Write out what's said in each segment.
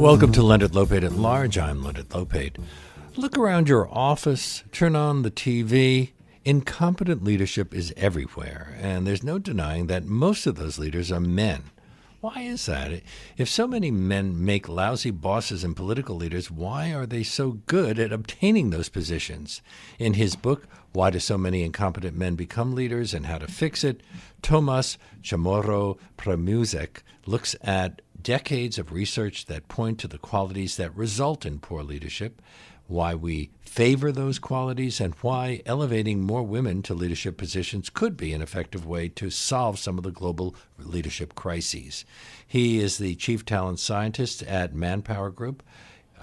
Welcome to Leonard Lopate at Large. I'm Leonard Lopate. Look around your office, turn on the TV. Incompetent leadership is everywhere, and there's no denying that most of those leaders are men. Why is that? If so many men make lousy bosses and political leaders, why are they so good at obtaining those positions? In his book, Why Do So Many Incompetent Men Become Leaders and How to Fix It, Tomas Chamorro-Premuzic looks at decades of research that point to the qualities that result in poor leadership, why we favor those qualities, and why elevating more women to leadership positions could be an effective way to solve some of the global leadership crises. He is the chief talent scientist at Manpower Group,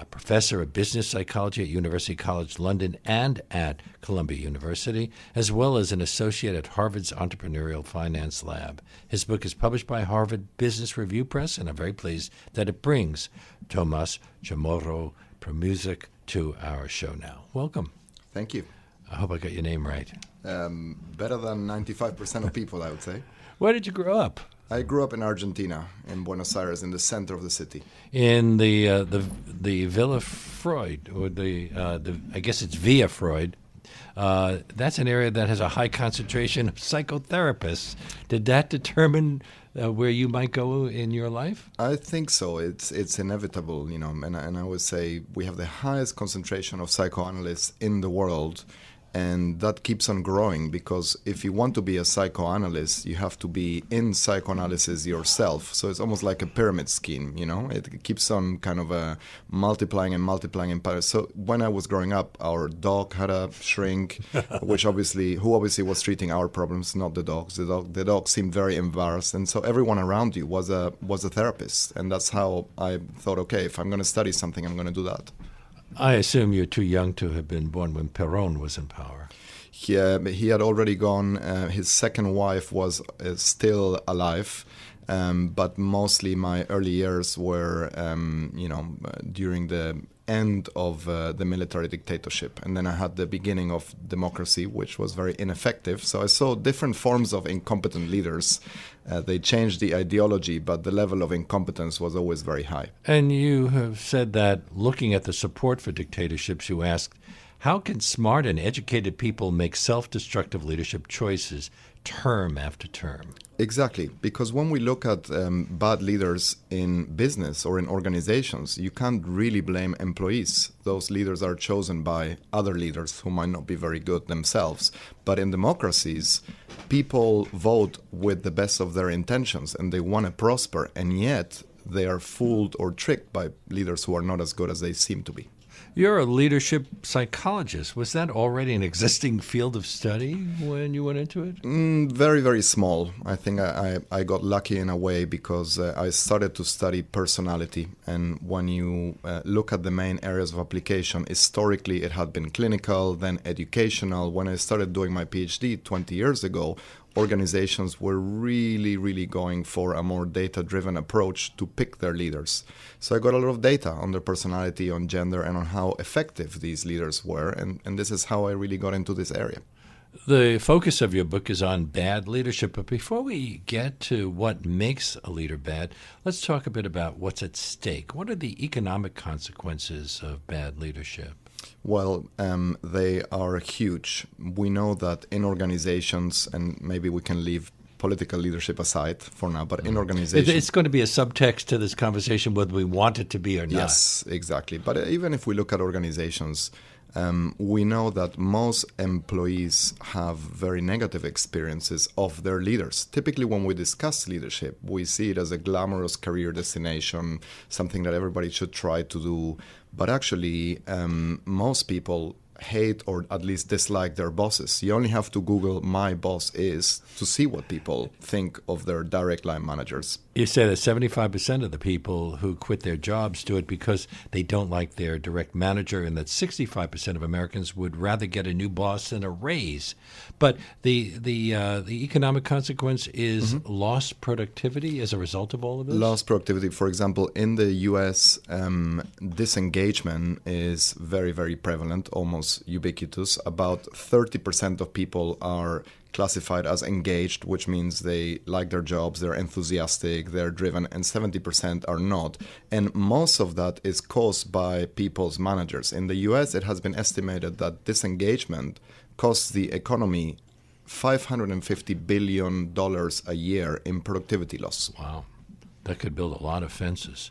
a professor of business psychology at University College London and at Columbia University, as well as an associate at Harvard's Entrepreneurial Finance Lab. His book is published by Harvard Business Review Press, and I'm very pleased that it brings Tomas Chamorro-Premuzic to our show now. Welcome. Thank you. I hope I got your name right. Better than 95% of people, I would say. Where did you grow up? I grew up in Argentina, in Buenos Aires, in the center of the city. In the Villa Freud, or I guess it's Via Freud. That's an area that has a high concentration of psychotherapists. Did that determine where you might go in your life? I think so. It's inevitable, you know, and I would say we have the highest concentration of psychoanalysts in the world. And that keeps on growing because if you want to be a psychoanalyst, you have to be in psychoanalysis yourself. So it's almost like a pyramid scheme, you know? It keeps on kind of multiplying and multiplying in Paris. So when I was growing up, our dog had a shrink, who obviously was treating our problems, not the dogs. The dog seemed very embarrassed, and so everyone around you was a therapist, and that's how I thought, okay, if I'm going to study something, I'm going to do that. I assume you're too young to have been born when Perón was in power. He had already gone. His second wife was still alive, but mostly my early years were, during the end of the military dictatorship. And then I had the beginning of democracy, which was very ineffective. So I saw different forms of incompetent leaders. They changed the ideology, but the level of incompetence was always very high. And you have said that looking at the support for dictatorships, you asked, how can smart and educated people make self-destructive leadership choices term after term? Exactly, because when we look at bad leaders in business or in organizations, you can't really blame employees. Those leaders are chosen by other leaders who might not be very good themselves. But in democracies, people vote with the best of their intentions and they want to prosper, and yet they are fooled or tricked by leaders who are not as good as they seem to be. You're a leadership psychologist. Was that already an existing field of study when you went into it? Very, very small. I think I got lucky in a way because I started to study personality. And when you look at the main areas of application, historically it had been clinical, then educational. When I started doing my PhD 20 years ago, organizations were really, really going for a more data-driven approach to pick their leaders. So I got a lot of data on their personality, on gender, and on how effective these leaders were. And this is how I really got into this area. The focus of your book is on bad leadership. But before we get to what makes a leader bad, let's talk a bit about what's at stake. What are the economic consequences of bad leadership? Well, they are huge. We know that in organizations, and maybe we can leave political leadership aside for now, but in organizations... It's going to be a subtext to this conversation whether we want it to be or not. Yes, exactly. But even if we look at organizations, we know that most employees have very negative experiences of their leaders. Typically, when we discuss leadership, we see it as a glamorous career destination, something that everybody should try to do. But actually, most people hate or at least dislike their bosses. You only have to Google "my boss is" to see what people think of their direct line managers. You say that 75% of the people who quit their jobs do it because they don't like their direct manager, and that 65% of Americans would rather get a new boss than a raise. But the economic consequence is lost productivity as a result of all of this? Lost productivity. For example, in the U.S., disengagement is very, very prevalent. Almost almost ubiquitous. About 30% of people are classified as engaged, which means they like their jobs, they're enthusiastic, they're driven, and 70% are not. And most of that is caused by people's managers. In the US, it has been estimated that disengagement costs the economy $550 billion a year in productivity loss. Wow. That could build a lot of fences.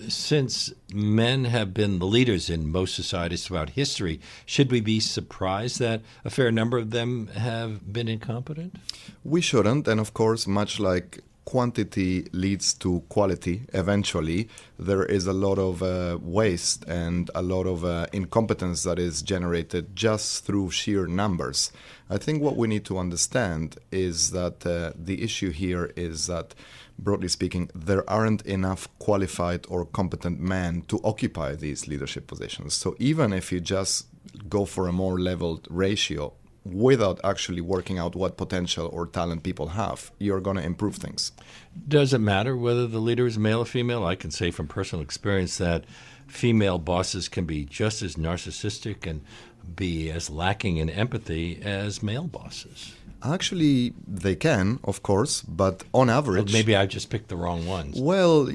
Since men have been the leaders in most societies throughout history, should we be surprised that a fair number of them have been incompetent? We shouldn't, and of course, much like quantity leads to quality eventually, there is a lot of waste and a lot of incompetence that is generated just through sheer numbers. I think what we need to understand is that the issue here is that, broadly speaking, there aren't enough qualified or competent men to occupy these leadership positions. So even if you just go for a more leveled ratio without actually working out what potential or talent people have, you're going to improve things. Does it matter whether the leader is male or female? I can say from personal experience that female bosses can be just as narcissistic and be as lacking in empathy as male bosses. Actually, they can, of course, but on average... Well, maybe I just picked the wrong ones. Well,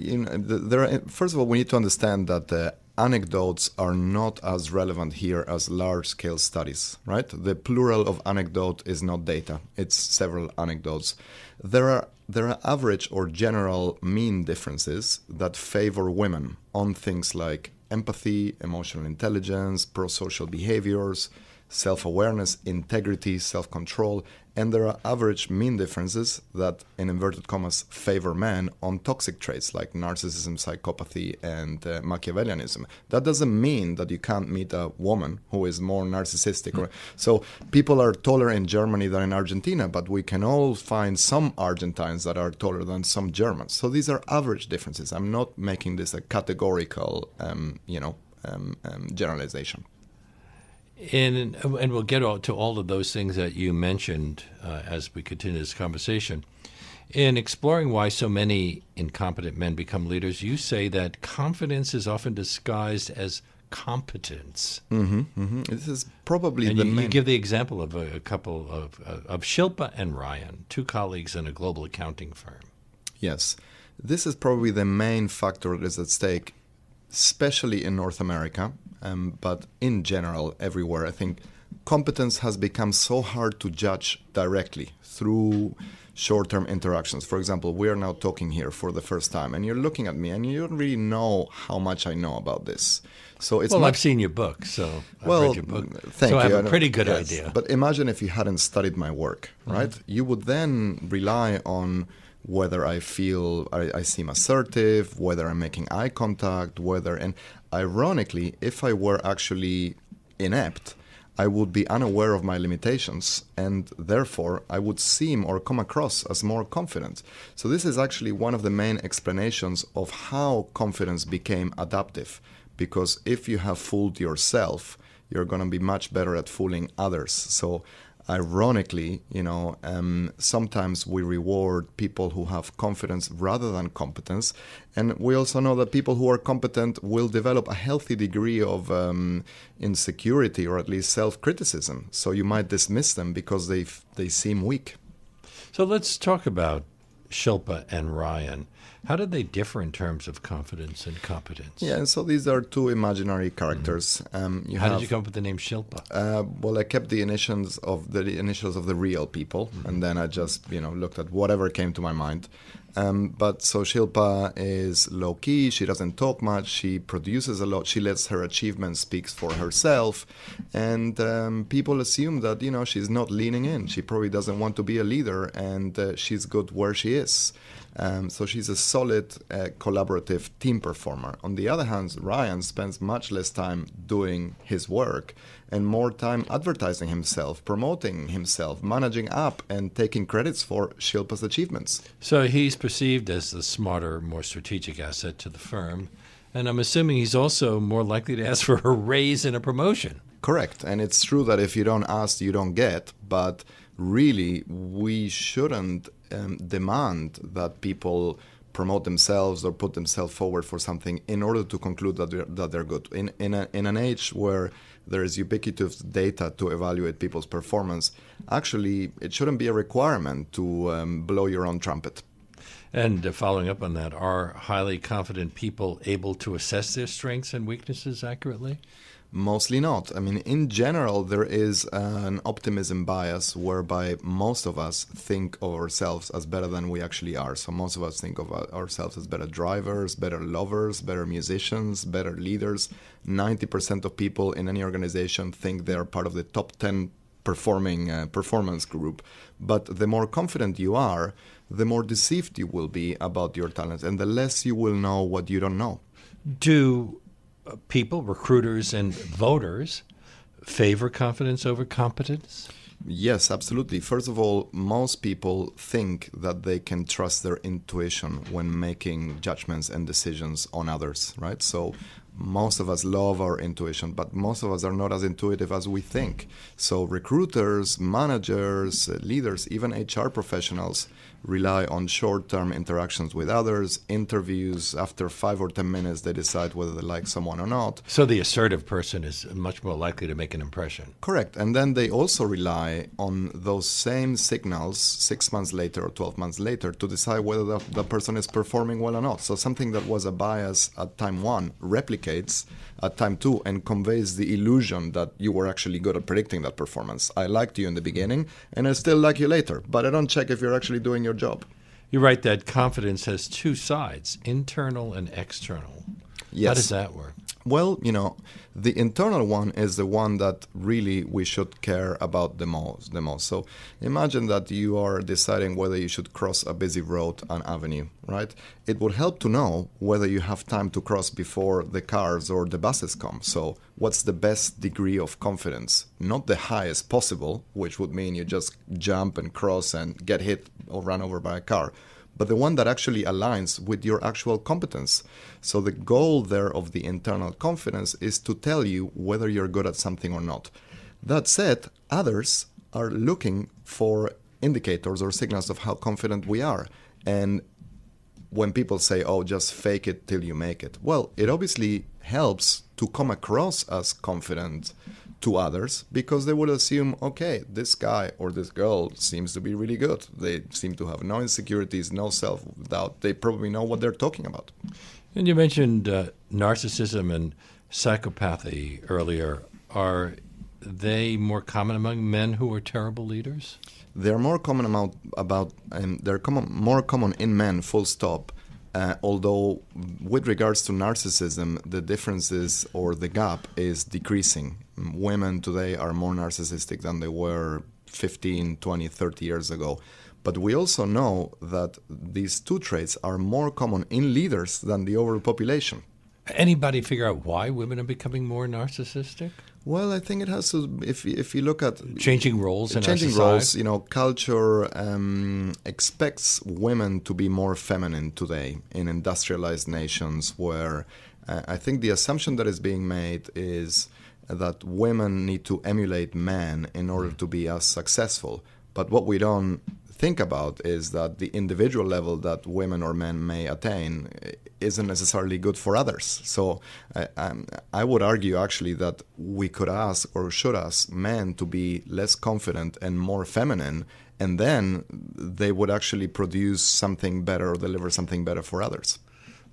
first of all, we need to understand that anecdotes are not as relevant here as large-scale studies, right? The plural of anecdote is not data. It's several anecdotes. There are average or general mean differences that favor women on things like empathy, emotional intelligence, pro-social behaviors, self-awareness, integrity, self-control, and there are average mean differences that, in inverted commas, favor men on toxic traits like narcissism, psychopathy, and Machiavellianism. That doesn't mean that you can't meet a woman who is more narcissistic. So people are taller in Germany than in Argentina, but we can all find some Argentines that are taller than some Germans. So these are average differences. I'm not making this a categorical, generalization. And we'll get to all of those things that you mentioned as we continue this conversation. In exploring why so many incompetent men become leaders, you say that confidence is often disguised as competence. This is probably and the you main... give the example of a couple of Shilpa and Ryan, two colleagues in a global accounting firm. Yes. This is probably the main factor that is at stake, especially in North America, but in general everywhere. I think competence has become so hard to judge directly through short-term interactions. For example, we are now talking here for the first time, and you're looking at me, and you don't really know how much I know about this. So it's I've seen your book, so I've read your book. Thank you. So I have a pretty good idea. But imagine if you hadn't studied my work, right? You would then rely on whether I feel I seem assertive, whether I'm making eye contact, and ironically, if I were actually inept, I would be unaware of my limitations, and therefore I would seem or come across as more confident. So this is actually one of the main explanations of how confidence became adaptive, because if you have fooled yourself, you're going to be much better at fooling others. So ironically, sometimes we reward people who have confidence rather than competence. And we also know that people who are competent will develop a healthy degree of insecurity or at least self-criticism. So you might dismiss them because they seem weak. So let's talk about Shilpa and Ryan. How did they differ in terms of confidence and competence? Yeah, and so these are two imaginary characters. How did you come up with the name Shilpa? Well, I kept the initials of the real people, and then I just looked at whatever came to my mind. But so Shilpa is low key. She doesn't talk much. She produces a lot. She lets her achievements speak for herself, and people assume that she's not leaning in. She probably doesn't want to be a leader, and she's good where she is. So she's a solid, collaborative team performer. On the other hand, Ryan spends much less time doing his work and more time advertising himself, promoting himself, managing up, and taking credits for Shilpa's achievements. So he's perceived as the smarter, more strategic asset to the firm. And I'm assuming he's also more likely to ask for a raise and a promotion. Correct. And it's true that if you don't ask, you don't get. But really, we shouldn't demand that people promote themselves or put themselves forward for something in order to conclude that they're good. In an age where there is ubiquitous data to evaluate people's performance, actually it shouldn't be a requirement to blow your own trumpet. And following up on that, are highly confident people able to assess their strengths and weaknesses accurately? Mostly not. I mean, in general, there is an optimism bias whereby most of us think of ourselves as better than we actually are. So most of us think of ourselves as better drivers, better lovers, better musicians, better leaders. 90% of people in any organization think they're part of the top 10 performance group. But the more confident you are, the more deceived you will be about your talents, and the less you will know what you don't know. Do people, recruiters and voters, favor confidence over competence? Yes, absolutely. First of all, most people think that they can trust their intuition when making judgments and decisions on others, right? So most of us love our intuition, but most of us are not as intuitive as we think. So recruiters, managers, leaders, even HR professionals rely on short-term interactions with others, interviews. After 5 or 10 minutes, they decide whether they like someone or not. So the assertive person is much more likely to make an impression. Correct. And then they also rely on those same signals 6 months later or 12 months later to decide whether the person is performing well or not. So something that was a bias at time 1 replicates at time 2 and conveys the illusion that you were actually good at predicting that performance. I liked you in the beginning and I still like you later, but I don't check if you're actually doing your job. You're right that confidence has two sides, internal and external. Yes. How does that work? Well, the internal one is the one that really we should care about the most. So imagine that you are deciding whether you should cross a busy road, an avenue, right? It would help to know whether you have time to cross before the cars or the buses come. So what's the best degree of confidence? Not the highest possible, which would mean you just jump and cross and get hit or run over by a car, but the one that actually aligns with your actual competence. So the goal there of the internal confidence is to tell you whether you're good at something or not. That said, others are looking for indicators or signals of how confident we are. And when people say, oh, just fake it till you make it, well, it obviously helps to come across as confident to others, because they would assume, okay, this guy or this girl seems to be really good. They seem to have no insecurities, no self-doubt. They probably know what they're talking about. And you mentioned narcissism and psychopathy earlier. Are they more common among men who are terrible leaders? They're more common more common in men, full stop. Although with regards to narcissism, the differences or the gap is decreasing. Women today are more narcissistic than they were 15, 20, 30 years ago. But we also know that these two traits are more common in leaders than the overall population. Anybody figure out why women are becoming more narcissistic? Well, I think it has to, if you look at changing roles in our society. Culture expects women to be more feminine today in industrialized nations, where I think the assumption that is being made is that women need to emulate men in order to be as successful. But what we don't think about is that the individual level that women or men may attain isn't necessarily good for others. So I would argue actually that we could ask or should ask men to be less confident and more feminine, and then they would actually produce something better or deliver something better for others.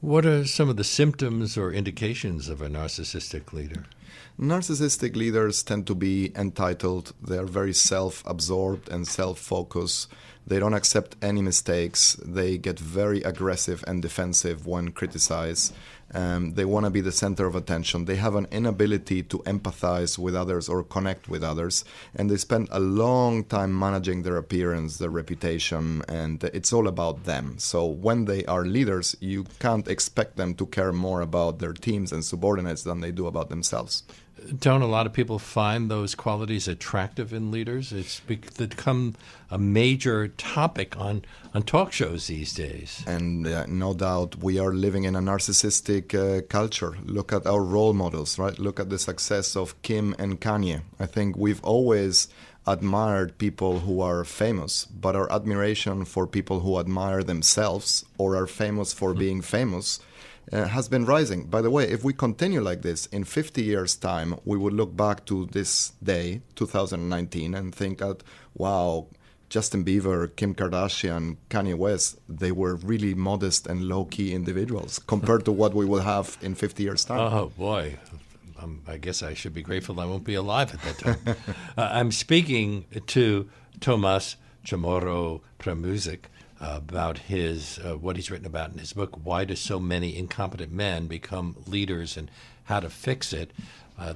What are some of the symptoms or indications of a narcissistic leader? Narcissistic leaders tend to be entitled. They are very self-absorbed and self-focused. They don't accept any mistakes. They get very aggressive and defensive when criticized. They want to be the center of attention. They have an inability to empathize with others or connect with others. And they spend a long time managing their appearance, their reputation, and it's all about them. So when they are leaders, you can't expect them to care more about their teams and subordinates than they do about themselves. Don't a lot of people find those qualities attractive in leaders? It's become a major topic on talk shows these days. And no doubt we are living in a narcissistic culture. Look at our role models, right? Look at the success of Kim and Kanye. I think we've always admired people who are famous, but our admiration for people who admire themselves or are famous for being famous has been rising. By the way, if we continue like this, in 50 years' time, we would look back to this day, 2019, and think that, wow, Justin Bieber, Kim Kardashian, Kanye West, they were really modest and low-key individuals compared to what we will have in 50 years' time. Oh, boy. I guess I should be grateful I won't be alive at that time. I'm speaking to Tomas Chamorro-Premuzic about what he's written about in his book, Why Do So Many Incompetent Men Become Leaders and How to Fix It.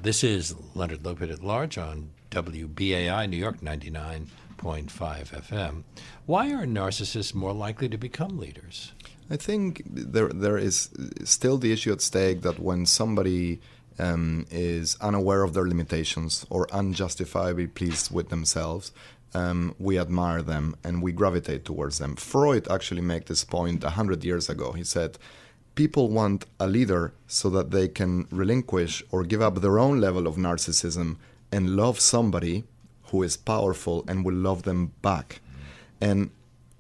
This is Leonard Lopate at Large on WBAI New York 99.5 FM. Why are narcissists more likely to become leaders? I think there is still the issue at stake that when somebody is unaware of their limitations or unjustifiably pleased with themselves, we admire them and we gravitate towards them. Freud actually made this point 100 years ago. He said, people want a leader so that they can relinquish or give up their own level of narcissism and love somebody who is powerful and will love them back. And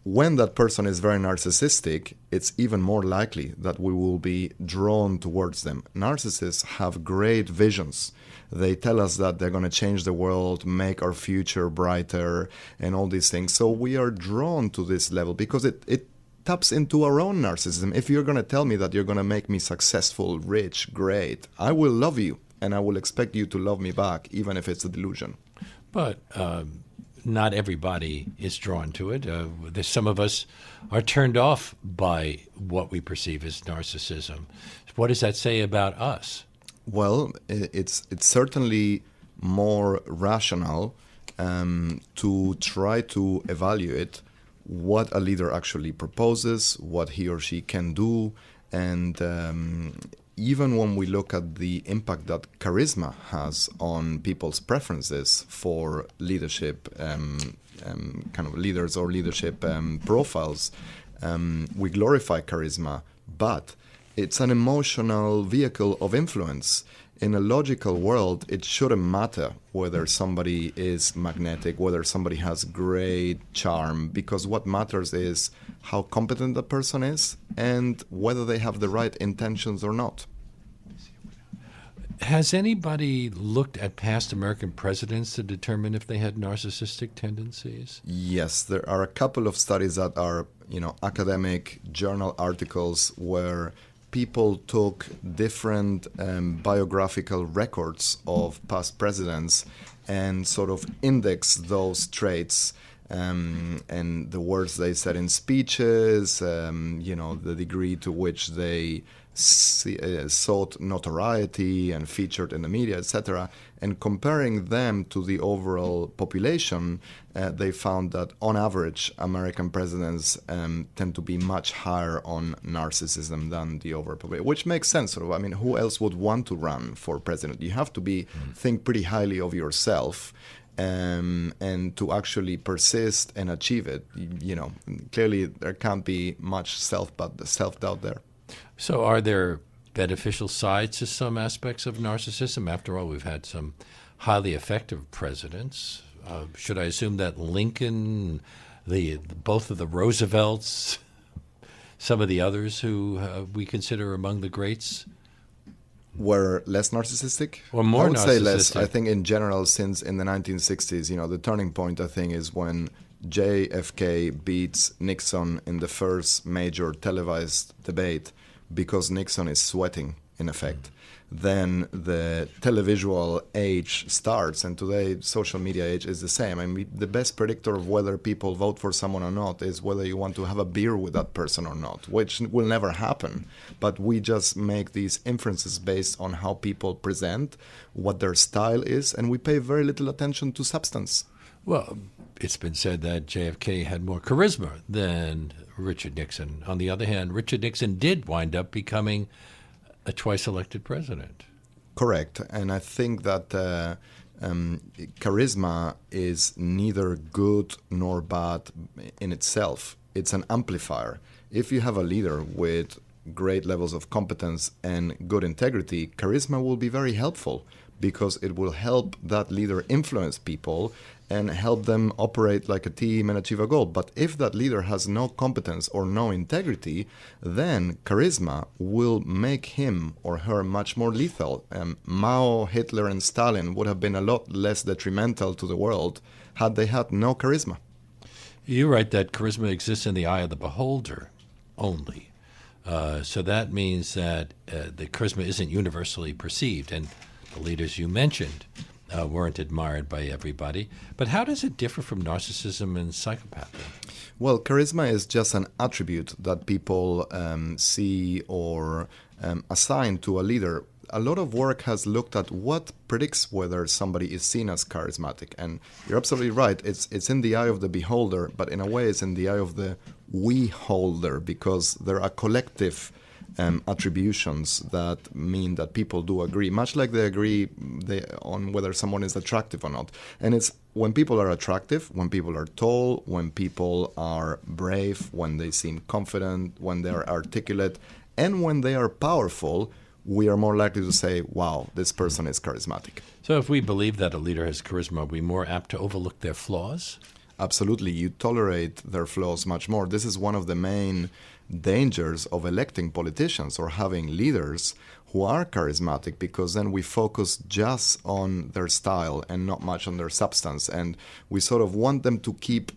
when that person is very narcissistic, it's even more likely that we will be drawn towards them. Narcissists have great visions. They tell us that they're going to change the world, make our future brighter, and all these things. So we are drawn to this level because it taps into our own narcissism. If you're going to tell me that you're going to make me successful, rich, great, I will love you, and I will expect you to love me back, even if it's a delusion. But not everybody is drawn to it. Some of us are turned off by what we perceive as narcissism. What does that say about us? Well, it's certainly more rational to try to evaluate what a leader actually proposes, what he or she can do, and even when we look at the impact that charisma has on people's preferences for leadership, kind of leaders or leadership profiles, we glorify charisma, but it's an emotional vehicle of influence. In a logical world, it shouldn't matter whether somebody is magnetic, whether somebody has great charm, because what matters is how competent the person is and whether they have the right intentions or not. Has anybody looked at past American presidents to determine if they had narcissistic tendencies? Yes, there are a couple of studies that are, academic journal articles where people took different biographical records of past presidents and sort of indexed those traits and the words they said in speeches, the degree to which they sought notoriety and featured in the media, etc. And comparing them to the overall population, they found that on average, American presidents tend to be much higher on narcissism than the overall population, which makes sense. Sort of. I mean, who else would want to run for president? You have to think pretty highly of yourself. And to actually persist and achieve it, clearly there can't be much self-doubt there. So are there beneficial sides to some aspects of narcissism? After all, we've had some highly effective presidents. Should I assume that Lincoln, both of the Roosevelts, some of the others who we consider among the greats, were less narcissistic? Or more narcissistic? I would say less. I think in general, since in the 1960s, the turning point, I think, is when JFK beats Nixon in the first major televised debate because Nixon is sweating, in effect. Then the televisual age starts, and today social media age is the same. I mean, the best predictor of whether people vote for someone or not is whether you want to have a beer with that person or not, which will never happen. But we just make these inferences based on how people present, what their style is, and we pay very little attention to substance. Well, it's been said that JFK had more charisma than Richard Nixon. On the other hand, Richard Nixon did wind up becoming a twice elected president. Correct. And I think that charisma is neither good nor bad in itself. It's an amplifier. If you have a leader with great levels of competence and good integrity, charisma will be very helpful because it will help that leader influence people and help them operate like a team and achieve a goal. But if that leader has no competence or no integrity, then charisma will make him or her much more lethal. Mao, Hitler, and Stalin would have been a lot less detrimental to the world had they had no charisma. You write that charisma exists in the eye of the beholder only. So that means that the charisma isn't universally perceived, and the leaders you mentioned weren't admired by everybody. But how does it differ from narcissism and psychopathy? Well, charisma is just an attribute that people see or assign to a leader. A lot of work has looked at what predicts whether somebody is seen as charismatic. And you're absolutely right. It's in the eye of the beholder, but in a way it's in the eye of the we-holder, because there are collective attributions that mean that people do agree, much like they agree on whether someone is attractive or not. And it's when people are attractive, when people are tall, when people are brave, when they seem confident, when they are articulate, and when they are powerful, we are more likely to say, wow, this person is charismatic. So if we believe that a leader has charisma, are we more apt to overlook their flaws? Absolutely. You tolerate their flaws much more. This is one of the main dangers of electing politicians or having leaders who are charismatic, because then we focus just on their style and not much on their substance. And we sort of want them to keep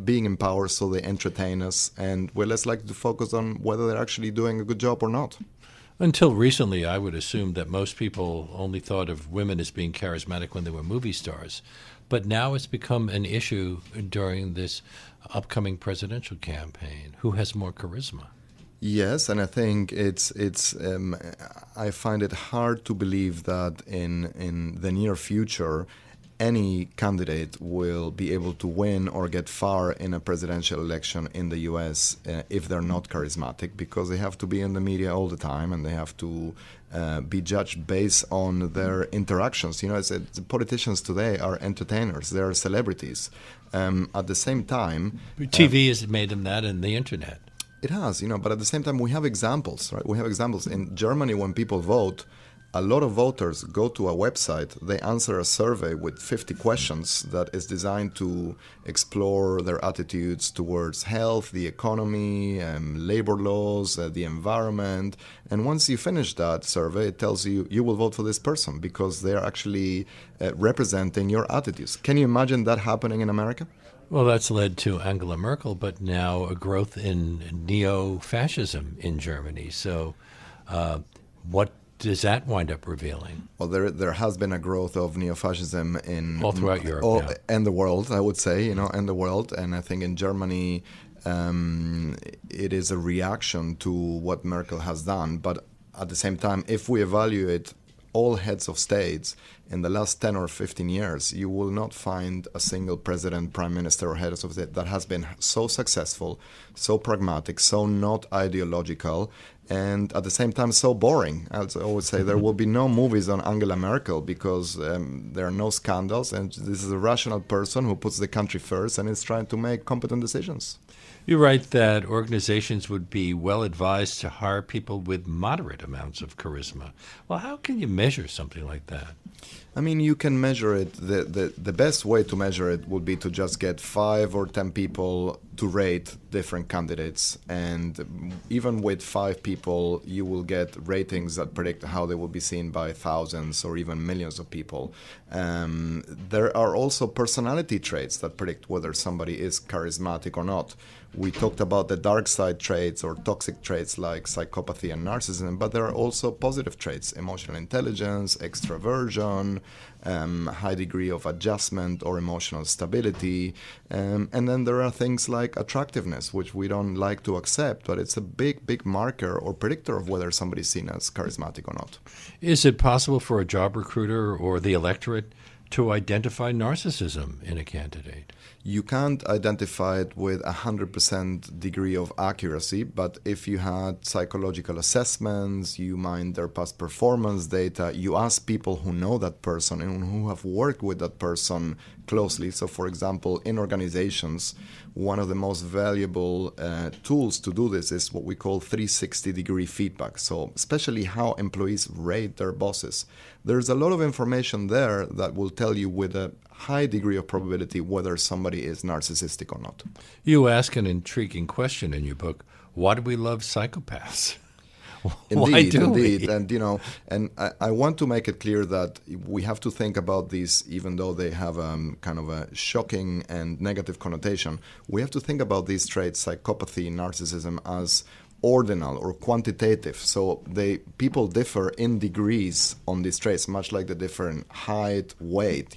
being in power so they entertain us, and we're less likely to focus on whether they're actually doing a good job or not. Until recently, I would assume that most people only thought of women as being charismatic when they were movie stars. But now it's become an issue during this upcoming presidential campaign. Who has more charisma? Yes, and I think I find it hard to believe that in the near future any candidate will be able to win or get far in a presidential election in the U.S. If they're not charismatic, because they have to be in the media all the time and they have to be judged based on their interactions. You know, the politicians today are entertainers. They are celebrities. At the same time... TV has made them that, and the internet. It has, but at the same time we have examples, right? We have examples. In Germany, when people vote, a lot of voters go to a website, they answer a survey with 50 questions that is designed to explore their attitudes towards health, the economy, labor laws, the environment. And once you finish that survey, it tells you you will vote for this person because they are actually representing your attitudes. Can you imagine that happening in America? Well, that's led to Angela Merkel, but now a growth in neo-fascism in Germany. So what does that wind up revealing? Well, there has been a growth of neo-fascism in all throughout Europe, and the world, I would say, and the world. And I think in Germany, it is a reaction to what Merkel has done. But at the same time, if we evaluate all heads of states in the last 10 or 15 years, you will not find a single president, prime minister, or head of state that has been so successful, so pragmatic, so not ideological, and at the same time so boring. As I always say, there will be no movies on Angela Merkel because there are no scandals, and this is a rational person who puts the country first and is trying to make competent decisions. You write that organizations would be well advised to hire people with moderate amounts of charisma. Well, how can you measure something like that? I mean, you can measure it. The best way to measure it would be to just get 5 or 10 people to rate different candidates. And even with 5 people, you will get ratings that predict how they will be seen by thousands or even millions of people. There are also personality traits that predict whether somebody is charismatic or not. We talked about the dark side traits or toxic traits like psychopathy and narcissism, but there are also positive traits: emotional intelligence, extroversion, high degree of adjustment or emotional stability. And then there are things like attractiveness, which we don't like to accept, but it's a big marker or predictor of whether somebody's seen as charismatic or not. Is it possible for a job recruiter or the electorate to identify narcissism in a candidate? You can't identify it with 100% degree of accuracy, but if you had psychological assessments, you mine their past performance data, you ask people who know that person and who have worked with that person closely. So, for example, in organizations, one of the most valuable tools to do this is what we call 360-degree feedback. So, especially how employees rate their bosses. There's a lot of information there that will tell you with a high degree of probability whether somebody is narcissistic or not. You ask an intriguing question in your book. Why do we love psychopaths? Indeed. And and I want to make it clear that we have to think about these, even though they have kind of a shocking and negative connotation. We have to think about these traits, psychopathy, narcissism, as ordinal or quantitative. So people differ in degrees on these traits, much like they differ in height, weight.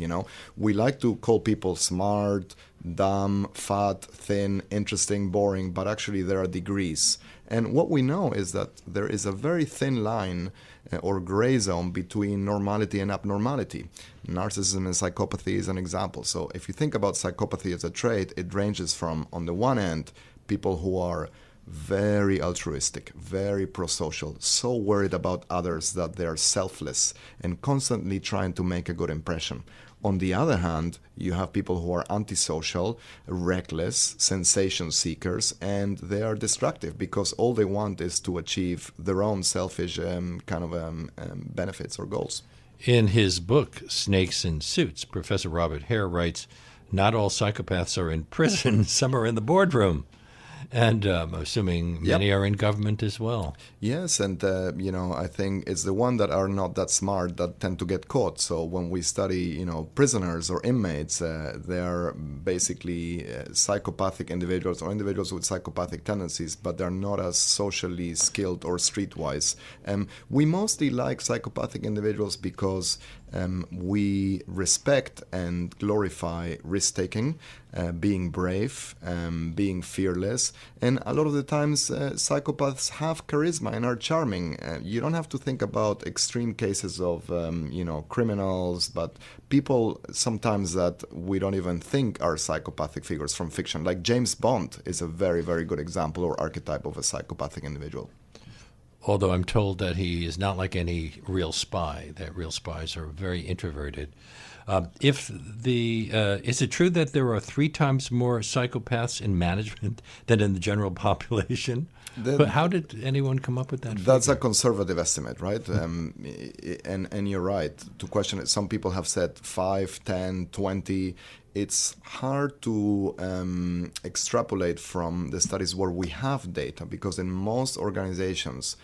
We like to call people smart, dumb, fat, thin, interesting, boring, but actually there are degrees. And what we know is that there is a very thin line or gray zone between normality and abnormality. Narcissism and psychopathy is an example. So if you think about psychopathy as a trait, it ranges from, on the one end, people who are very altruistic, very pro-social, so worried about others that they are selfless and constantly trying to make a good impression. On the other hand, you have people who are antisocial, reckless, sensation seekers, and they are destructive because all they want is to achieve their own selfish benefits or goals. In his book, Snakes in Suits, Professor Robert Hare writes, "Not all psychopaths are in prison, some are in the boardroom." And assuming many are in government as well. Yes, and I think it's the one that are not that smart that tend to get caught. So when we study, prisoners or inmates, they are basically psychopathic individuals or individuals with psychopathic tendencies, but they're not as socially skilled or streetwise. We mostly like psychopathic individuals because we respect and glorify risk-taking, being brave, being fearless, and a lot of the times psychopaths have charisma and are charming. You don't have to think about extreme cases of criminals, but people sometimes that we don't even think are psychopathic figures from fiction. Like James Bond is a very, very good example or archetype of a psychopathic individual. Although I'm told that he is not like any real spy, that real spies are very introverted. Is it true that there are 3 times more psychopaths in management than in the general population? But how did anyone come up with that figure? That's a conservative estimate, right? And you're right to question it. Some people have said 5, 10, 20. It's hard to extrapolate from the studies where we have data because in most organizations,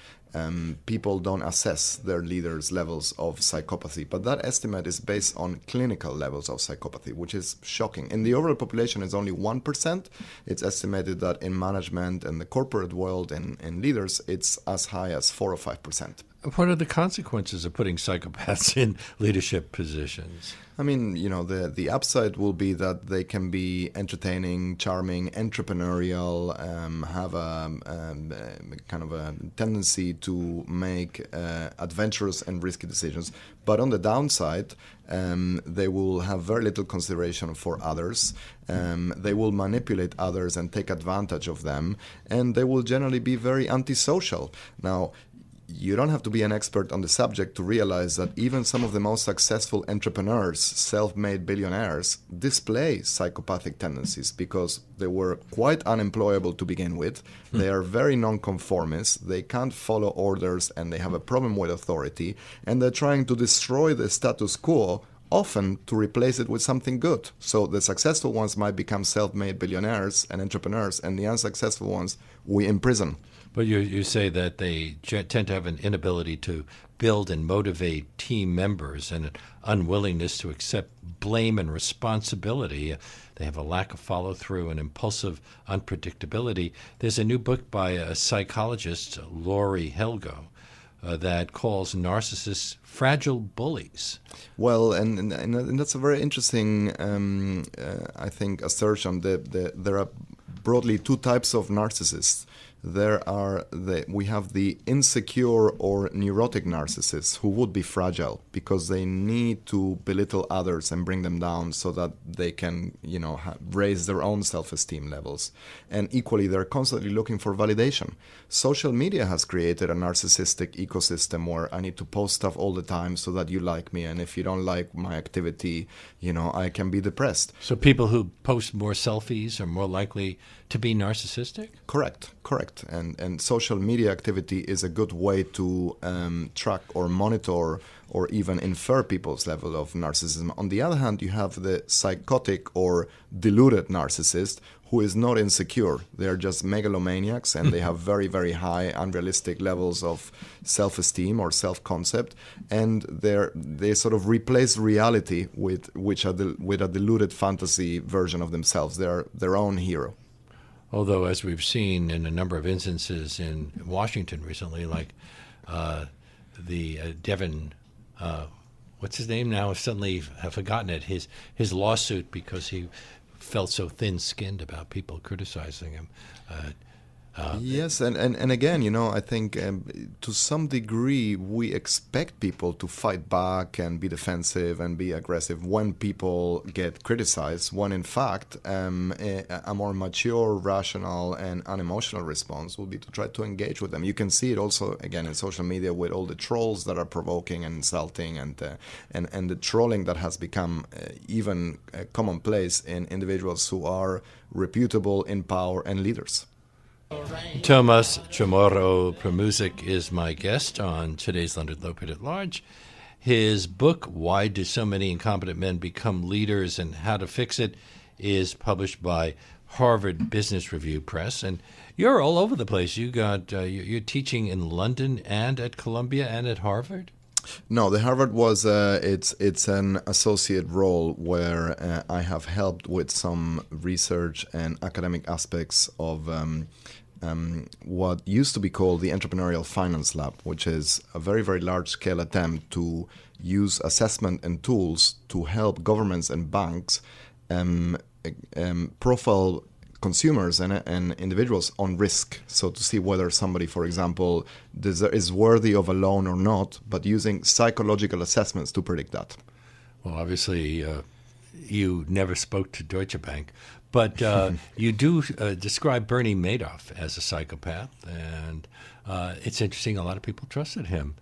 people don't assess their leaders' levels of psychopathy. But that estimate is based on clinical levels of psychopathy, which is shocking. In the overall population, it's only 1%. It's estimated that in management and the corporate world and leaders, it's as high as 4 or 5%. What are the consequences of putting psychopaths in leadership positions? I mean, the upside will be that they can be entertaining, charming, entrepreneurial, have a kind of a tendency to make adventurous and risky decisions. But on the downside, they will have very little consideration for others. They will manipulate others and take advantage of them. And they will generally be very antisocial. Now, you don't have to be an expert on the subject to realize that even some of the most successful entrepreneurs, self-made billionaires, display psychopathic tendencies because they were quite unemployable to begin with. They are very nonconformist. They can't follow orders and they have a problem with authority. And they're trying to destroy the status quo, often to replace it with something good. So the successful ones might become self-made billionaires and entrepreneurs, and the unsuccessful ones we imprison. But you say that they tend to have an inability to build and motivate team members and an unwillingness to accept blame and responsibility. They have a lack of follow-through and impulsive unpredictability. There's a new book by a psychologist, Laurie Helgo, that calls narcissists fragile bullies. Well, and that's a very interesting, I think, assertion. There are broadly 2 types of narcissists. we have the insecure or neurotic narcissists who would be fragile because they need to belittle others and bring them down so that they can, raise their own self-esteem levels. And equally, they're constantly looking for validation. Social media has created a narcissistic ecosystem where I need to post stuff all the time so that you like me, and if you don't like my activity, I can be depressed. So people who post more selfies are more likely to be narcissistic? Correct. And social media activity is a good way to track or monitor or even infer people's level of narcissism. On the other hand, you have the psychotic or deluded narcissist who is not insecure. They're just megalomaniacs, and they have very, very high unrealistic levels of self-esteem or self-concept, and they sort of replace reality with a deluded fantasy version of themselves. They're their own hero. Although, as we've seen in a number of instances in Washington recently, like the Devin, what's his name now? Suddenly have forgotten it. His lawsuit because he felt so thin-skinned about people criticizing him. Yes, and again, I think to some degree we expect people to fight back and be defensive and be aggressive when people get criticized, when in fact a more mature, rational, and unemotional response will be to try to engage with them. You can see it also, again, in social media with all the trolls that are provoking and insulting, and the trolling that has become even commonplace in individuals who are reputable, in power, and leaders. Tomas Chamorro-Premuzic is my guest on today's Leonard Lopate at Large. His book, Why Do So Many Incompetent Men Become Leaders and How to Fix It, is published by Harvard Business Review Press. And you're all over the place. You're teaching in London and at Columbia and at Harvard? No, the Harvard was it's an associate role where I have helped with some research and academic aspects of what used to be called the Entrepreneurial Finance Lab, which is a very, very large-scale attempt to use assessment and tools to help governments and banks profile consumers and individuals on risk. So to see whether somebody, for example, is worthy of a loan or not, but using psychological assessments to predict that. Well, obviously, you never spoke to Deutsche Bank, but you do describe Bernie Madoff as a psychopath, and it's interesting. A lot of people trusted him.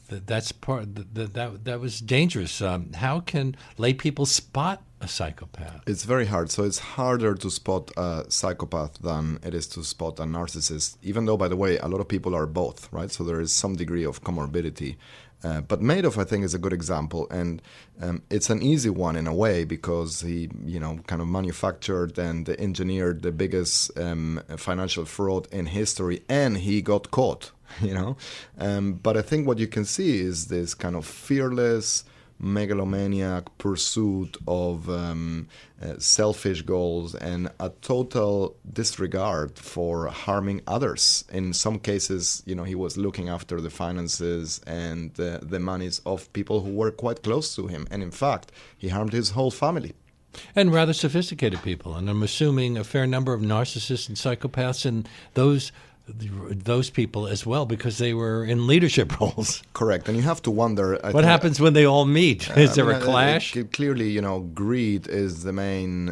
That's that was dangerous. How can lay people spot a psychopath? It's very hard. So it's harder to spot a psychopath than it is to spot a narcissist, even though, by the way, a lot of people are both, right? So there is some degree of comorbidity. But Madoff, I think, is a good example, and it's an easy one in a way because he, kind of manufactured and engineered the biggest financial fraud in history, and he got caught. But I think what you can see is this kind of fearless, megalomaniac pursuit of selfish goals and a total disregard for harming others. In some cases, he was looking after the finances and the monies of people who were quite close to him. And in fact, he harmed his whole family. And rather sophisticated people. And I'm assuming a fair number of narcissists and psychopaths and those people as well, because they were in leadership roles. Correct. And you have to wonder... What happens when they all meet? Is there a clash? Clearly, greed is the main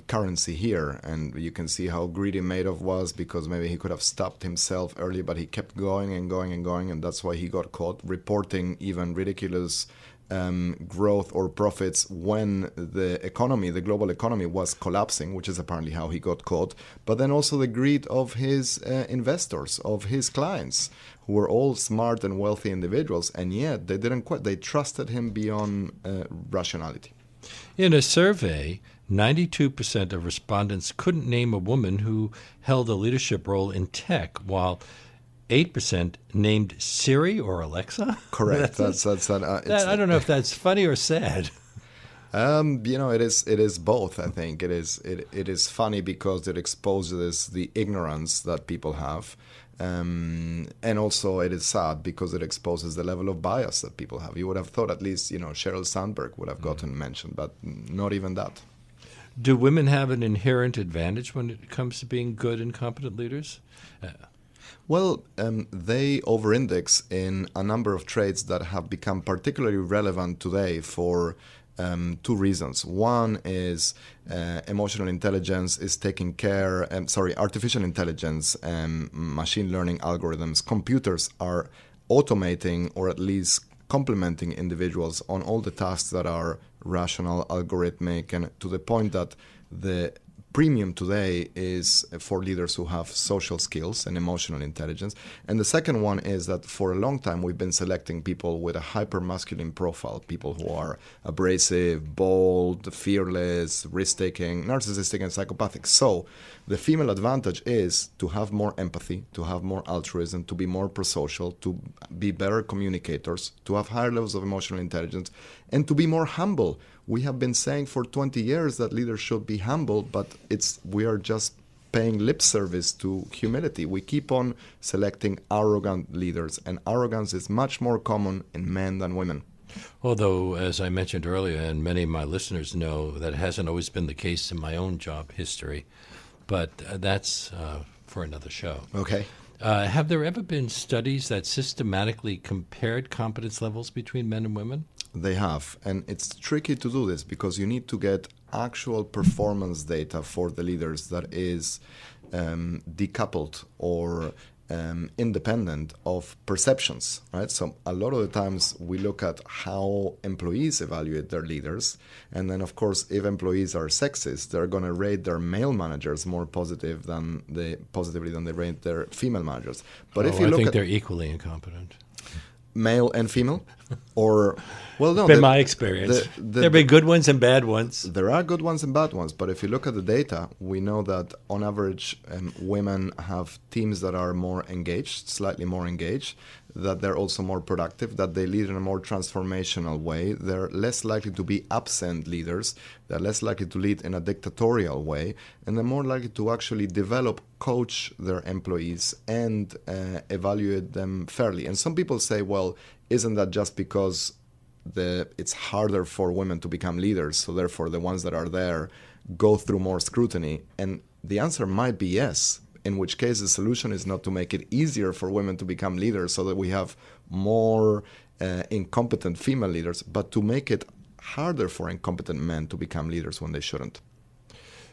currency here. And you can see how greedy Madoff was, because maybe he could have stopped himself early, but he kept going and going and going. And that's why he got caught, reporting even ridiculous growth or profits when the global economy was collapsing, which is apparently how he got caught. But then also the greed of his investors, of his clients, who were all smart and wealthy individuals, and yet they trusted him beyond rationality. In a survey, 92% of respondents couldn't name a woman who held a leadership role in tech, while 8% named Siri or Alexa. Correct. I don't know if that's funny or sad. It is both. I think it is funny because it exposes the ignorance that people have, and also it is sad because it exposes the level of bias that people have. You would have thought at least Sheryl Sandberg would have gotten mentioned, but not even that. Do women have an inherent advantage when it comes to being good and competent leaders? Well, they over-index in a number of traits that have become particularly relevant today for two reasons. One is emotional intelligence is taking care, artificial intelligence and machine learning algorithms, computers are automating or at least complementing individuals on all the tasks that are rational, algorithmic, and to the point that the premium today is for leaders who have social skills and emotional intelligence. And the second one is that for a long time we've been selecting people with a hyper-masculine profile, people who are abrasive, bold, fearless, risk-taking, narcissistic, and psychopathic. So the female advantage is to have more empathy, to have more altruism, to be more prosocial, to be better communicators, to have higher levels of emotional intelligence, and to be more humble. We have been saying for 20 years that leaders should be humble, but we are just paying lip service to humility. We keep on selecting arrogant leaders, and arrogance is much more common in men than women. Although, as I mentioned earlier, and many of my listeners know, that hasn't always been the case in my own job history, but that's for another show. Okay. Have there ever been studies that systematically compared competence levels between men and women? They have, and it's tricky to do this because you need to get actual performance data for the leaders that is decoupled or independent of perceptions, right? So a lot of the times we look at how employees evaluate their leaders, and then of course if employees are sexist, they're going to rate their male managers more positively than they rate their female managers. But if you look I think at they're equally incompetent. Male and female, or well, no. Been my experience. There be good ones and bad ones. There are good ones and bad ones, but if you look at the data, we know that on average, women have teams that are more engaged, slightly more engaged, that they're also more productive, that they lead in a more transformational way. They're less likely to be absent leaders. They're less likely to lead in a dictatorial way, and they're more likely to actually develop, coach their employees, and evaluate them fairly. And some people say, well, isn't that just because it's harder for women to become leaders, so therefore the ones that are there go through more scrutiny? And the answer might be yes, in which case the solution is not to make it easier for women to become leaders so that we have more incompetent female leaders, but to make it harder for incompetent men to become leaders when they shouldn't.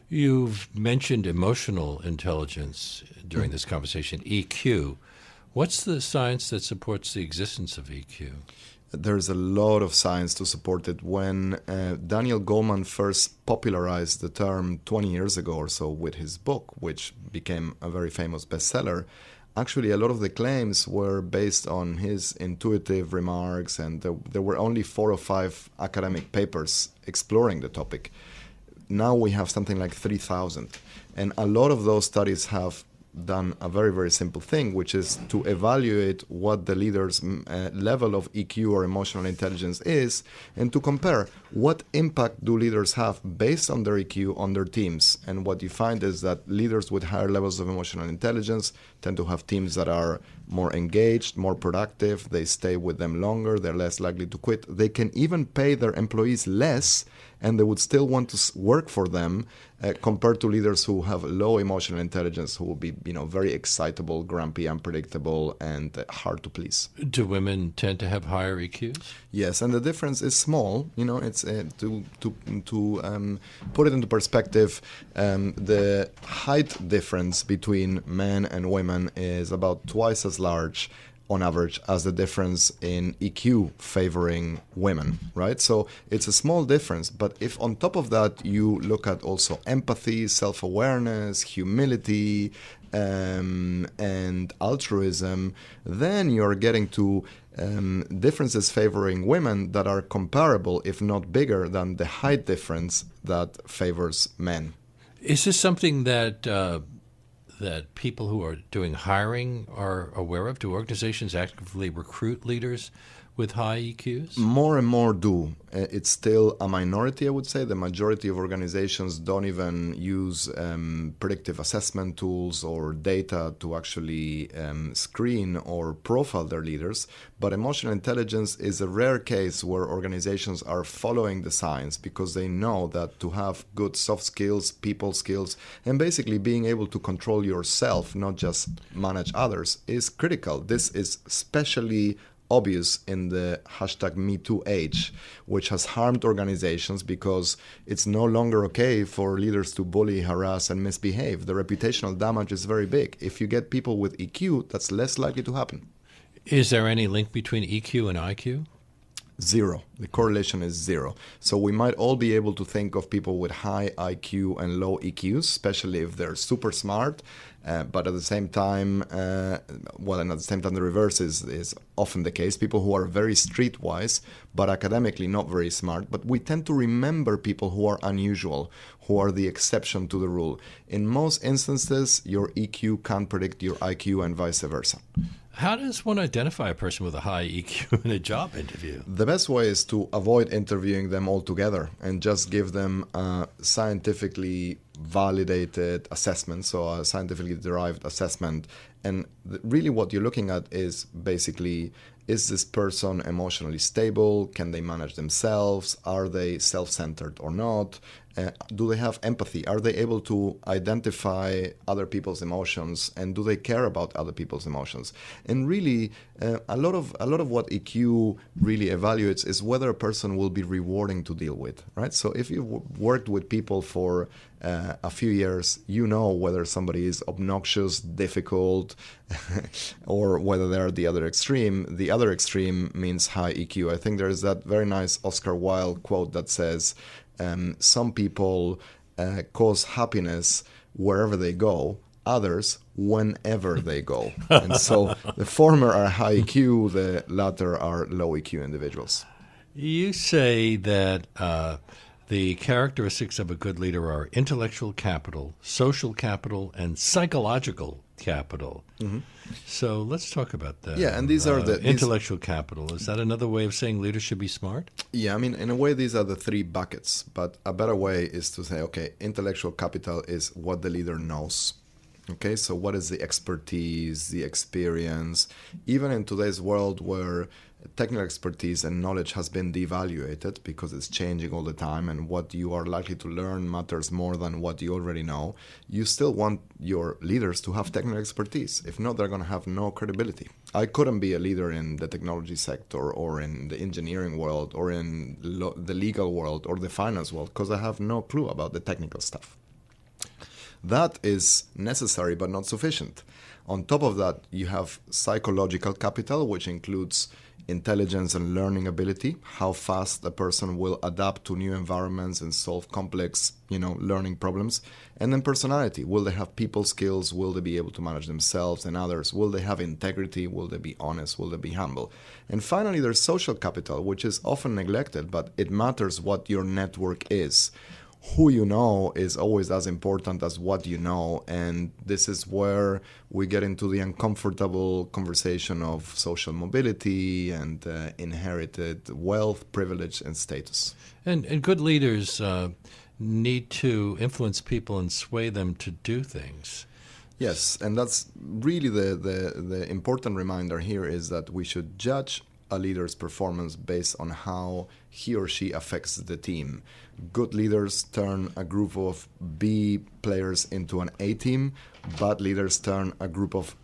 You've mentioned emotional intelligence during this conversation, EQ. What's the science that supports the existence of EQ? There's a lot of science to support it. When Daniel Goleman first popularized the term 20 years ago or so with his book, which became a very famous bestseller, actually a lot of the claims were based on his intuitive remarks, and there were only 4 or 5 academic papers exploring the topic. Now we have something like 3,000, and a lot of those studies have done a very, very simple thing, which is to evaluate what the leader's level of EQ or emotional intelligence is, and to compare what impact do leaders have based on their EQ on their teams. And what you find is that leaders with higher levels of emotional intelligence tend to have teams that are more engaged, more productive, they stay with them longer, they're less likely to quit. They can even pay their employees less, and they would still want to work for them compared to leaders who have low emotional intelligence, who will be, very excitable, grumpy, unpredictable, and hard to please. Do women tend to have higher EQs? Yes, and the difference is small. It's to put it into perspective. The height difference between men and women is about twice as large on average as the difference in EQ favoring women, right? So it's a small difference, but if on top of that you look at also empathy, self-awareness, humility, and altruism, then you're getting to differences favoring women that are comparable, if not bigger, than the height difference that favors men. Is this something that people who are doing hiring are aware of? Do organizations actively recruit leaders with high EQs? More and more do. It's still a minority, I would say. The majority of organizations don't even use predictive assessment tools or data to actually screen or profile their leaders. But emotional intelligence is a rare case where organizations are following the science because they know that to have good soft skills, people skills, and basically being able to control yourself, not just manage others, is critical. This is especially obvious in the hashtag #MeToo age, which has harmed organizations because it's no longer okay for leaders to bully, harass, and misbehave. The reputational damage is very big. If you get people with EQ, that's less likely to happen. Is there any link between EQ and IQ? Zero. The correlation is zero. So we might all be able to think of people with high IQ and low EQs, especially if they're super smart. But at the same time, the reverse is often the case. People who are very streetwise, but academically not very smart. But we tend to remember people who are unusual, who are the exception to the rule. In most instances, your EQ can't predict your IQ and vice versa. How does one identify a person with a high EQ in a job interview? The best way is to avoid interviewing them altogether and just give them a scientifically validated assessment, so a scientifically derived assessment. And really what you're looking at is basically, is this person emotionally stable? Can they manage themselves? Are they self-centered or not? Do they have empathy? Are they able to identify other people's emotions? And do they care about other people's emotions? And really, a lot of what EQ really evaluates is whether a person will be rewarding to deal with, right? So if you've worked with people for a few years, you know whether somebody is obnoxious, difficult, or whether they're the other extreme. The other extreme means high EQ. I think there is that very nice Oscar Wilde quote that says, some people cause happiness wherever they go, others whenever they go. And so the former are high EQ, the latter are low EQ individuals. You say that the characteristics of a good leader are intellectual capital, social capital, and psychological capital. Mm-hmm. So let's talk about that. Yeah, and these are the intellectual capital. Is that another way of saying leaders should be smart? Yeah, I mean, in a way, these are the three buckets. But a better way is to say, okay, intellectual capital is what the leader knows. Okay, so what is the expertise, the experience? Even in today's world where technical expertise and knowledge has been devaluated because it's changing all the time and what you are likely to learn matters more than what you already know, you still want your leaders to have technical expertise. If not, they're going to have no credibility. I couldn't be a leader in the technology sector or in the engineering world or in the legal world or the finance world because I have no clue about the technical stuff. That is necessary but not sufficient. On top of that, you have psychological capital, which includes intelligence and learning ability, how fast a person will adapt to new environments and solve complex, learning problems. And then personality. Will they have people skills? Will they be able to manage themselves and others? Will they have integrity? Will they be honest? Will they be humble? And finally, there's social capital, which is often neglected, but it matters what your network is. Who you know is always as important as what you know, and this is where we get into the uncomfortable conversation of social mobility and inherited wealth, privilege, and status. And good leaders need to influence people and sway them to do things. Yes, and that's really the important reminder here is that we should judge a leader's performance based on how he or she affects the team. Good leaders turn a group of B players into an A team. Bad leaders turn a group of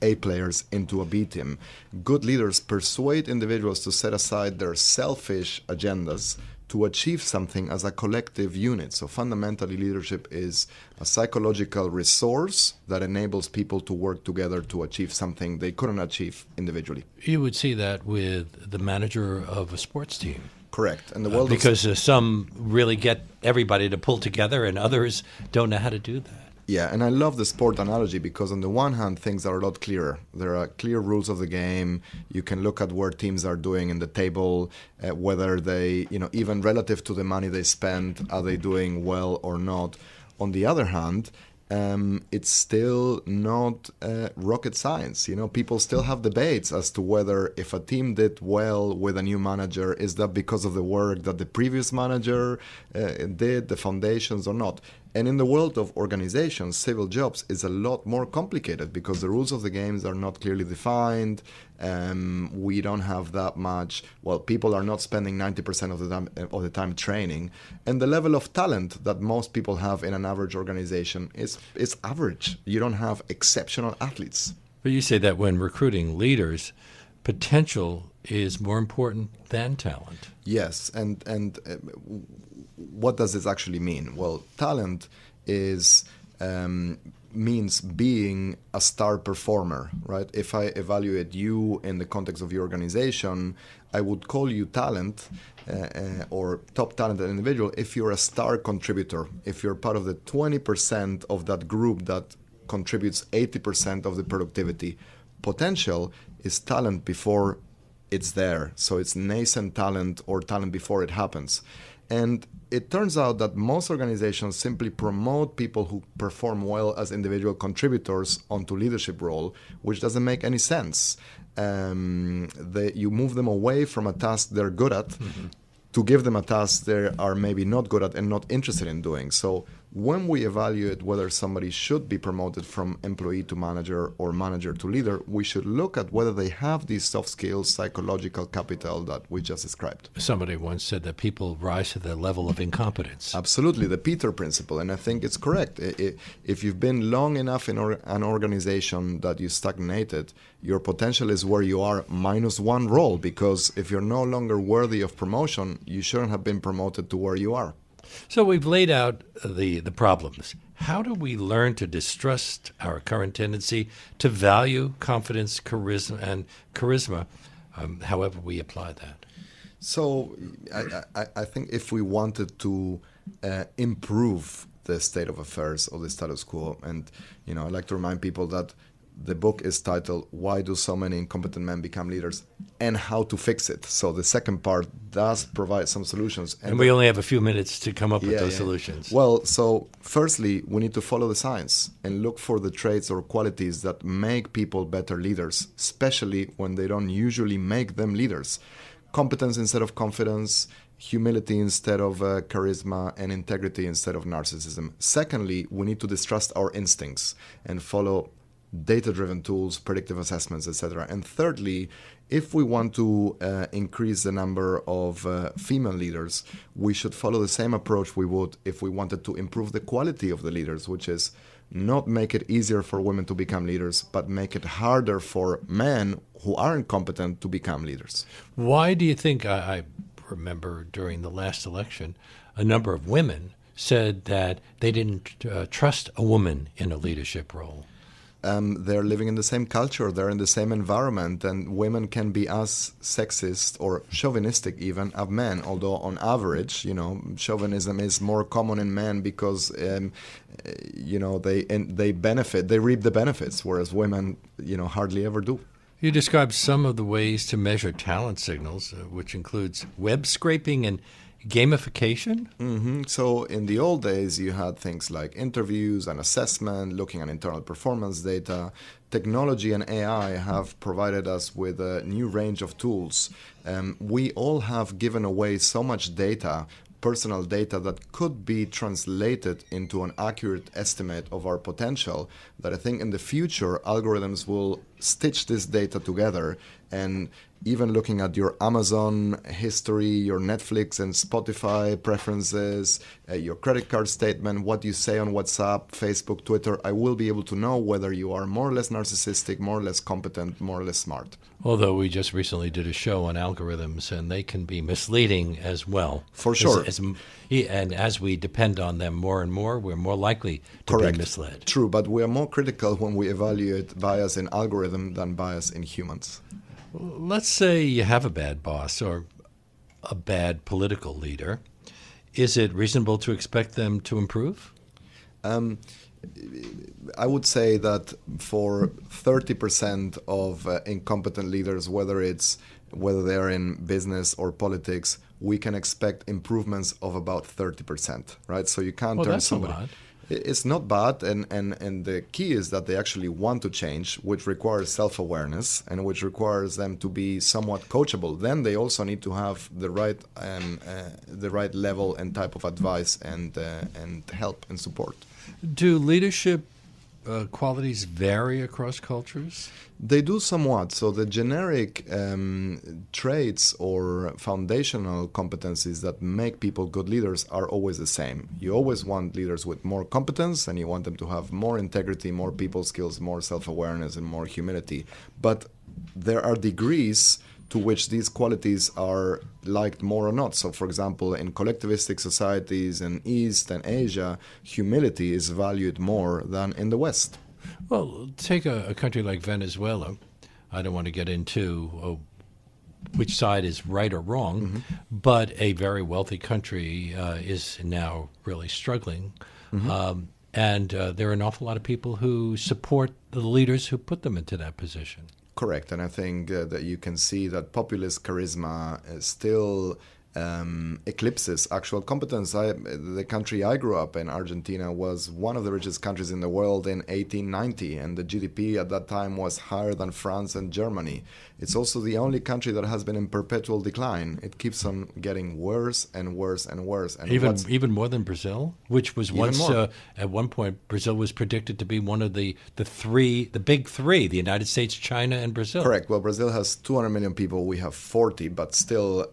A players into a B team. Good leaders persuade individuals to set aside their selfish agendas to achieve something as a collective unit. So fundamentally, leadership is a psychological resource that enables people to work together to achieve something they couldn't achieve individually. You would see that with the manager of a sports team. Correct. And the world because some really get everybody to pull together and others don't know how to do that. Yeah, and I love the sport analogy because on the one hand, things are a lot clearer. There are clear rules of the game. You can look at where teams are doing in the table, whether they, even relative to the money they spend, are they doing well or not. On the other hand, it's still not rocket science. People still have debates as to whether if a team did well with a new manager, is that because of the work that the previous manager did, the foundations or not. And in the world of organizations, civil jobs is a lot more complicated because the rules of the games are not clearly defined. We don't have that much. Well, people are not spending 90% of the time training, and the level of talent that most people have in an average organization is average. You don't have exceptional athletes. But you say that when recruiting leaders, potential is more important than talent. Yes, and what does this actually mean? Well, talent means being a star performer, right? If I evaluate you in the context of your organization, I would call you talent or top talented individual if you're a star contributor, if you're part of the 20% of that group that contributes 80% of the productivity. Potential is talent before it's there. So it's nascent talent or talent before it happens. And it turns out that most organizations simply promote people who perform well as individual contributors onto leadership role, which doesn't make any sense. You move them away from a task they're good at to give them a task they are maybe not good at and not interested in doing. So when we evaluate whether somebody should be promoted from employee to manager or manager to leader, we should look at whether they have these soft skills, psychological capital that we just described. Somebody once said that people rise to the level of incompetence. Absolutely, the Peter principle, and I think it's correct. If you've been long enough in an organization that you stagnated, your potential is where you are minus one role, because if you're no longer worthy of promotion, you shouldn't have been promoted to where you are. So we've laid out the problems. How do we learn to distrust our current tendency to value confidence, charisma, however we apply that? So I think if we wanted to improve the state of affairs of the status quo, and I'd like to remind people that the book is titled "Why Do So Many Incompetent Men Become Leaders?" and how to fix it. So the second part does provide some solutions. And we only have a few minutes to come up with those solutions. Well, so firstly, we need to follow the science and look for the traits or qualities that make people better leaders, especially when they don't usually make them leaders. Competence instead of confidence, humility instead of charisma, and integrity instead of narcissism. Secondly, we need to distrust our instincts and follow data-driven tools, predictive assessments, etc. And thirdly, if we want to increase the number of female leaders, we should follow the same approach we would if we wanted to improve the quality of the leaders, which is not make it easier for women to become leaders, but make it harder for men who aren't competent to become leaders. Why do you think, I remember during the last election, a number of women said that they didn't trust a woman in a leadership role? They're living in the same culture, they're in the same environment, and women can be as sexist or chauvinistic even as men, although on average, chauvinism is more common in men because, they benefit, they reap the benefits, whereas women, hardly ever do. You described some of the ways to measure talent signals, which includes web scraping and gamification? Mm-hmm. So in the old days, you had things like interviews and assessment, looking at internal performance data. Technology and AI have provided us with a new range of tools. We all have given away so much data, personal data, that could be translated into an accurate estimate of our potential, that I think in the future, algorithms will stitch this data together. And even looking at your Amazon history, your Netflix and Spotify preferences, your credit card statement, what you say on WhatsApp, Facebook, Twitter, I will be able to know whether you are more or less narcissistic, more or less competent, more or less smart. Although we just recently did a show on algorithms, and they can be misleading as well. For sure. And as we depend on them more and more, we're more likely to be misled. True, but we are more critical when we evaluate bias in algorithm than bias in humans. Let's say you have a bad boss or a bad political leader. Is it reasonable to expect them to improve? I would say that for 30% of incompetent leaders, whether they're in business or politics, we can expect improvements of about 30%, right? So you can't turn somebody. A lot. It's not bad, and the key is that they actually want to change, which requires self-awareness and which requires them to be somewhat coachable. Then they also need to have the right level and type of advice and help and support. Do leadership qualities vary across cultures? They do somewhat. So the generic traits or foundational competencies that make people good leaders are always the same. You always want leaders with more competence, and you want them to have more integrity, more people skills, more self-awareness, and more humility. But there are degrees to which these qualities are liked more or not. So, for example, in collectivistic societies in East and Asia, humility is valued more than in the West. Well, take a country like Venezuela. I don't want to get into which side is right or wrong, but a very wealthy country is now really struggling. And there are an awful lot of people who support the leaders who put them into that position. Correct, and I think that you can see that populist charisma still eclipses actual competence. The country I grew up in, Argentina, was one of the richest countries in the world in 1890, and the GDP at that time was higher than France and Germany. It's also the only country that has been in perpetual decline. It keeps on getting worse and worse and worse. And even more than Brazil, which was once at one point Brazil was predicted to be one of the big three: the United States, China, and Brazil. Correct. Well, Brazil has 200 million people. We have 40, but still,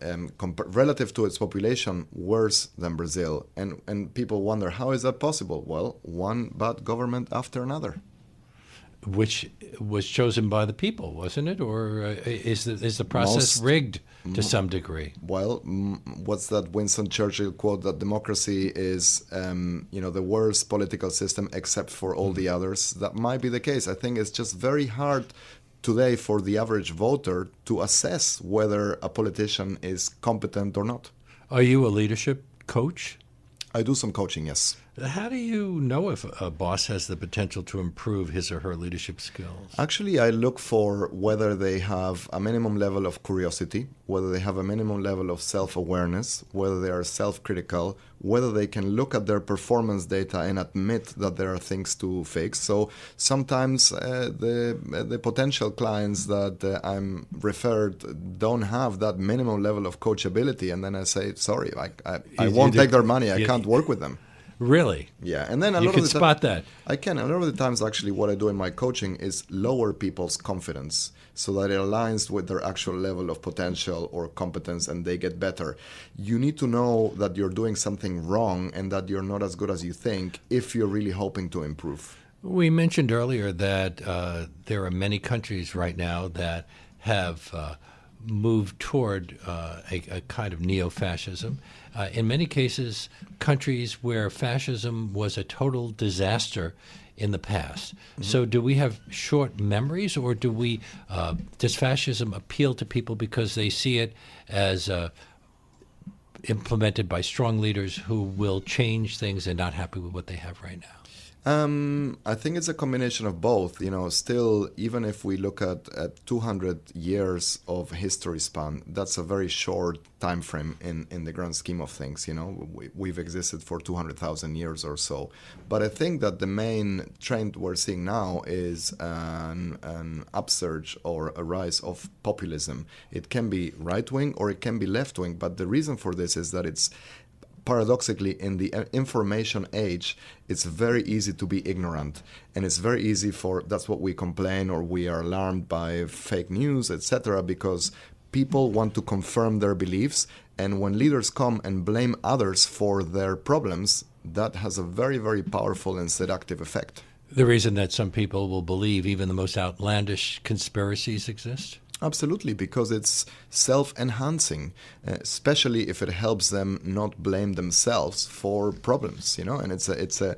relative to its population, worse than Brazil. And people wonder, how is that possible? Well, one bad government after another. Which was chosen by the people, wasn't it? Or is the process rigged to some degree? Well, what's that Winston Churchill quote, that democracy is the worst political system except for all the others? That might be the case. I think it's just very hard today for the average voter to assess whether a politician is competent or not. Are you a leadership coach? I do some coaching, yes. How do you know if a boss has the potential to improve his or her leadership skills? Actually, I look for whether they have a minimum level of curiosity, whether they have a minimum level of self-awareness, whether they are self-critical, whether they can look at their performance data and admit that there are things to fix. So sometimes the potential clients that I'm referred don't have that minimum level of coachability, and then I say, sorry, I won't take their money. I can't work with them. Really? Yeah, and then you can spot that. I can. A lot of the times, actually, what I do in my coaching is lower people's confidence so that it aligns with their actual level of potential or competence, and they get better. You need to know that you're doing something wrong and that you're not as good as you think if you're really hoping to improve. We mentioned earlier that there are many countries right now that have moved toward a kind of neo-fascism. In many cases, countries where fascism was a total disaster in the past. So do we have short memories, or does fascism appeal to people because they see it as implemented by strong leaders who will change things and not happy with what they have right now? I think it's a combination of both. Still, even if we look at 200 years of history span, that's a very short time frame in the grand scheme of things. We've existed for 200,000 years or so. But I think that the main trend we're seeing now is an upsurge or a rise of populism. It can be right-wing or it can be left-wing, but the reason for this is that it's paradoxically, in the information age, it's very easy to be ignorant, and it's very easy that's what we complain, or we are alarmed by fake news, etc., because people want to confirm their beliefs, and when leaders come and blame others for their problems, that has a very, very powerful and seductive effect. The reason that some people will believe even the most outlandish conspiracies exist? Absolutely, because it's self-enhancing, especially if it helps them not blame themselves for problems, And it's a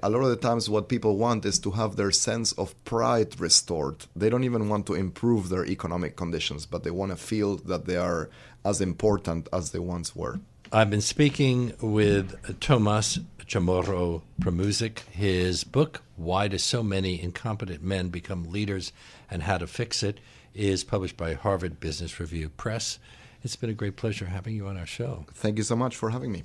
lot of the times what people want is to have their sense of pride restored. They don't even want to improve their economic conditions, but they want to feel that they are as important as they once were. I've been speaking with Tomas Chamorro-Premuzic. His book, Why Do So Many Incompetent Men Become Leaders and How to Fix It, is published by Harvard Business Review Press. It's been a great pleasure having you on our show. Thank you so much for having me.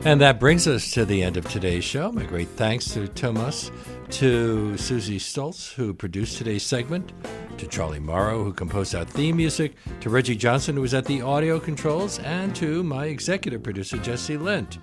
And that brings us to the end of today's show. My great thanks to Tomas, to Susie Stoltz, who produced today's segment, to Charlie Morrow, who composed our theme music, to Reggie Johnson, who was at the audio controls, and to my executive producer, Jesse Lent.